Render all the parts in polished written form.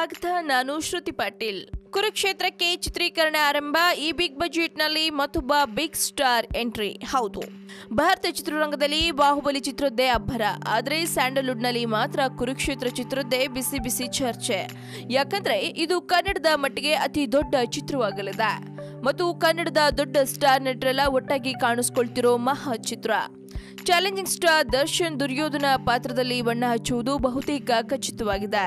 ಸ್ವಾಗತ. ನಾನು ಶ್ರುತಿ ಪಾಟೀಲ್. ಕುರುಕ್ಷೇತ್ರಕ್ಕೆ ಚಿತ್ರೀಕರಣ ಆರಂಭ. ಈ ಬಿಗ್ ಬಜೆಟ್ ನಲ್ಲಿ ಮತ್ತೊಬ್ಬ ಬಿಗ್ ಸ್ಟಾರ್ ಎಂಟ್ರಿ. ಹೌದು, ಭಾರತ ಚಿತ್ರರಂಗದಲ್ಲಿ ಬಾಹುಬಲಿ ಚಿತ್ರದ್ದೇ ಅಬ್ಬರ. ಆದರೆ ಸ್ಯಾಂಡಲ್ವುಡ್ ನಲ್ಲಿ ಮಾತ್ರ ಕುರುಕ್ಷೇತ್ರ ಚಿತ್ರದ್ದೇ ಬಿಸಿ ಬಿಸಿ ಚರ್ಚೆ. ಯಾಕಂದ್ರೆ ಇದು ಕನ್ನಡದ ಮಟ್ಟಿಗೆ ಅತಿ ದೊಡ್ಡ ಚಿತ್ರವಾಗಲಿದೆ ಮತ್ತು ಕನ್ನಡದ ದೊಡ್ಡ ಸ್ಟಾರ್ ನಟರೆಲ್ಲ ಒಟ್ಟಾಗಿ ಕಾಣಿಸ್ಕೊಳ್ತಿರೋ ಮಹಾ ಚಿತ್ರ. ಚಾಲೆಂಜಿಂಗ್ ಸ್ಟಾರ್ ದರ್ಶನ್ ದುರ್ಯೋಧನ ಪಾತ್ರದಲ್ಲಿ ಬಣ್ಣ ಹಚ್ಚುವುದು ಬಹುತೇಕ ಖಚಿತವಾಗಿದೆ.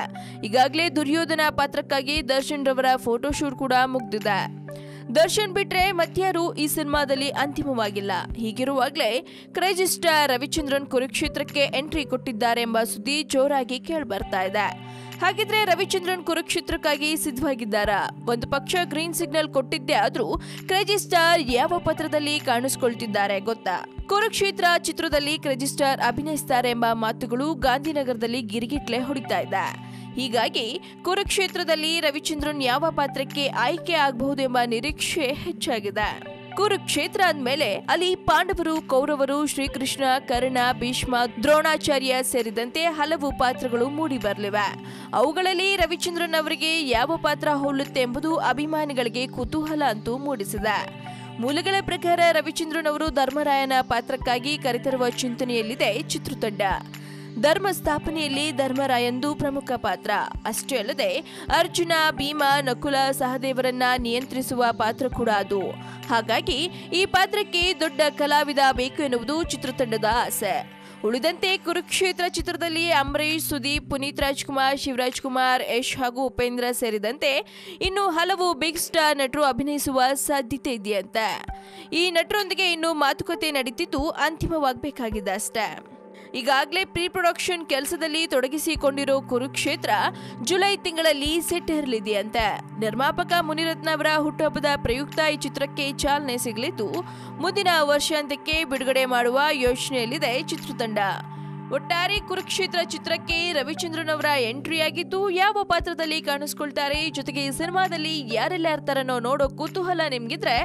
ಈಗಾಗಲೇ ದುರ್ಯೋಧನ ಪಾತ್ರಕ್ಕಾಗಿ ದರ್ಶನ್ ರವರ ಫೋಟೋಶೂಟ್ ಕೂಡ ಮುಗಿದಿದೆ. ದರ್ಶನ್ ಬಿಟ್ರೆ ಮತ್ಯಾರು ಈ ಸಿನಿಮಾದಲ್ಲಿ ಅಂತಿಮವಾಗಿಲ್ಲ. ಹೀಗಿರುವಾಗಲೇ ಕ್ರೇಜಿ ಸ್ಟಾರ್ ರವಿಚಂದ್ರನ್ ಕುರುಕ್ಷೇತ್ರಕ್ಕೆ ಎಂಟ್ರಿ ಕೊಟ್ಟಿದ್ದಾರೆ ಎಂಬ ಸುದ್ದಿ ಜೋರಾಗಿ ಕೇಳಿಬರ್ತಾ ಇದೆ. ಹಾಗಿದ್ರೆ ರವಿಚಂದ್ರನ್ ಕುರುಕ್ಷೇತ್ರಕ್ಕಾಗಿ ಸಿದ್ಧವಾಗಿದ್ದಾರಾ? ಒಂದು ಪಕ್ಷ ಗ್ರೀನ್ ಸಿಗ್ನಲ್ ಕೊಟ್ಟಿದ್ದೇ ಆದ್ರೂ ಕ್ರೇಜಿ ಸ್ಟಾರ್ ಯಾವ ಪಾತ್ರದಲ್ಲಿ ಕಾಣಿಸ್ಕೊಳ್ತಿದ್ದಾರೆ ಗೊತ್ತಾ? ಕುರುಕ್ಷೇತ್ರ ಚಿತ್ರದಲ್ಲಿ ಕ್ರೇಜಿ ಸ್ಟಾರ್ ಅಭಿನಯಿಸ್ತಾರೆ ಎಂಬ ಮಾತುಗಳು ಗಾಂಧಿನಗರದಲ್ಲಿ ಗಿರಿಗಿಟ್ಲೆ ಹೊಡಿತಾ ಇದೆ. ಹೀಗಾಗಿ ಕುರುಕ್ಷೇತ್ರದಲ್ಲಿ ರವಿಚಂದ್ರನ್ ಯಾವ ಪಾತ್ರಕ್ಕೆ ಆಯ್ಕೆ ಆಗಬಹುದು ಎಂಬ ನಿರೀಕ್ಷೆ ಹೆಚ್ಚಾಗಿದೆ. ಕುರುಕ್ಷೇತ್ರ ಅಂದ್ಮೇಲೆ ಅಲ್ಲಿ ಪಾಂಡವರು, ಕೌರವರು, ಶ್ರೀಕೃಷ್ಣ, ಕರ್ಣ, ಭೀಷ್ಮ, ದ್ರೋಣಾಚಾರ್ಯ ಸೇರಿದಂತೆ ಹಲವು ಪಾತ್ರಗಳು ಮೂಡಿ ಬರಲಿವೆ. ಅವುಗಳಲ್ಲಿ ರವಿಚಂದ್ರನ್ ಅವರಿಗೆ ಯಾವ ಪಾತ್ರ ಹೋಲುತ್ತೆ ಎಂಬುದು ಅಭಿಮಾನಿಗಳಿಗೆ ಕುತೂಹಲ ಅಂತೂ ಮೂಡಿಸಿದೆ. ಮೂಲಗಳ ಪ್ರಕಾರ ರವಿಚಂದ್ರನ್ ಅವರು ಧರ್ಮರಾಯನ ಪಾತ್ರಕ್ಕಾಗಿ ಕರೆತರುವ ಚಿಂತನೆಯಲ್ಲಿದೆ ಚಿತ್ರತಂಡ. ಧರ್ಮ ಸ್ಥಾಪನೆಯಲ್ಲಿ ಧರ್ಮರಾಯಂದು ಪ್ರಮುಖ ಪಾತ್ರ. ಅಷ್ಟೇ ಅಲ್ಲದೆ ಅರ್ಜುನ, ಭೀಮ, ನಕುಲ, ಸಹದೇವರನ್ನ ನಿಯಂತ್ರಿಸುವ ಪಾತ್ರ ಕೂಡ ಅದು. ಹಾಗಾಗಿ ಈ ಪಾತ್ರಕ್ಕೆ ದೊಡ್ಡ ಕಲಾವಿದ ಬೇಕು ಎನ್ನುವುದು ಚಿತ್ರತಂಡದ ಆಸೆ. ಉಳಿದಂತೆ ಕುರುಕ್ಷೇತ್ರ ಚಿತ್ರದಲ್ಲಿ ಅಂಬರೀಶ್, ಸುದೀಪ್, ಪುನೀತ್ ರಾಜ್ಕುಮಾರ್, ಶಿವರಾಜ್ ಕುಮಾರ್, ಯಶ್ ಹಾಗೂ ಉಪೇಂದ್ರ ಸೇರಿದಂತೆ ಇನ್ನು ಹಲವು ಬಿಗ್ ಸ್ಟಾರ್ ನಟರು ಅಭಿನಯಿಸುವ ಸಾಧ್ಯತೆ ಇದೆಯಂತೆ. ಈ ನಟರೊಂದಿಗೆ ಇನ್ನು ಮಾತುಕತೆ ನಡೀತಿದ್ದು ಅಂತಿಮವಾಗಬೇಕಾಗಿದೆ ಅಷ್ಟೇ. ಈಗಾಗಲೇ ಪ್ರೀ ಪ್ರೊಡಕ್ಷನ್ ಕೆಲಸದಲ್ಲಿ ತೊಡಗಿಸಿಕೊಂಡಿರೋ ಕುರುಕ್ಷೇತ್ರ ಜುಲೈ ತಿಂಗಳಲ್ಲಿ ಸೆಟ್ ಇರಲಿದೆಯಂತೆ. ನಿರ್ಮಾಪಕ ಮುನಿರತ್ನ ಅವರ ಹುಟ್ಟುಹಬ್ಬದ ಪ್ರಯುಕ್ತ ಈ ಚಿತ್ರಕ್ಕೆ ಚಾಲನೆ ಸಿಗಲಿದ್ದು ಮುಂದಿನ ವರ್ಷಾಂತ್ಯಕ್ಕೆ ಬಿಡುಗಡೆ ಮಾಡುವ ಯೋಚನೆಯಲ್ಲಿದೆ ಚಿತ್ರತಂಡ. ಒಟ್ಟಾರೆ ಕುರುಕ್ಷೇತ್ರ ಚಿತ್ರಕ್ಕೆ ರವಿಚಂದ್ರನ್ ಅವರ ಎಂಟ್ರಿ ಆಗಿದ್ದು ಯಾವ ಪಾತ್ರದಲ್ಲಿ ಕಾಣಿಸ್ಕೊಳ್ತಾರೆ, ಜೊತೆಗೆ ಈ ಸಿನಿಮಾದಲ್ಲಿ ಯಾರೆಲ್ಲ ಇರ್ತಾರನ್ನೋ ನೋಡೋ ಕುತೂಹಲ ನಿಮ್ಗಿದ್ರೆ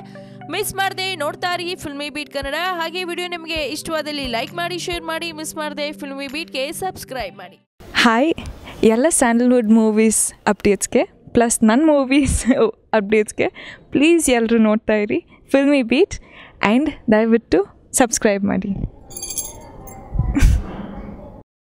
ಮಿಸ್ ಮಾಡದೆ ನೋಡ್ತಾರಿ ಫಿಲ್ಮಿ ಬೀಟ್ ಕನ್ನಡ. ಹಾಗೆ ವಿಡಿಯೋ ನಿಮಗೆ ಇಷ್ಟವಾದಲ್ಲಿ ಲೈಕ್ ಮಾಡಿ, ಶೇರ್ ಮಾಡಿ, ಮಿಸ್ ಮಾಡದೆ ಫಿಲ್ಮಿ ಬೀಟ್ಗೆ ಸಬ್ಸ್ಕ್ರೈಬ್ ಮಾಡಿ. ಹಾಯ್, ಎಲ್ಲ ಸ್ಯಾಂಡಲ್ವುಡ್ ಮೂವೀಸ್ ಅಪ್ಡೇಟ್ಸ್ಗೆ ಪ್ಲಸ್ ನನ್ನ ಮೂವೀಸ್ ಅಪ್ಡೇಟ್ಸ್ಗೆ ಪ್ಲೀಸ್ ಎಲ್ಲರೂ ನೋಡ್ತಾ ಇರಿ ಫಿಲ್ಮಿ ಬೀಟ್ ಆ್ಯಂಡ್ ದಯವಿಟ್ಟು ಸಬ್ಸ್ಕ್ರೈಬ್ ಮಾಡಿ.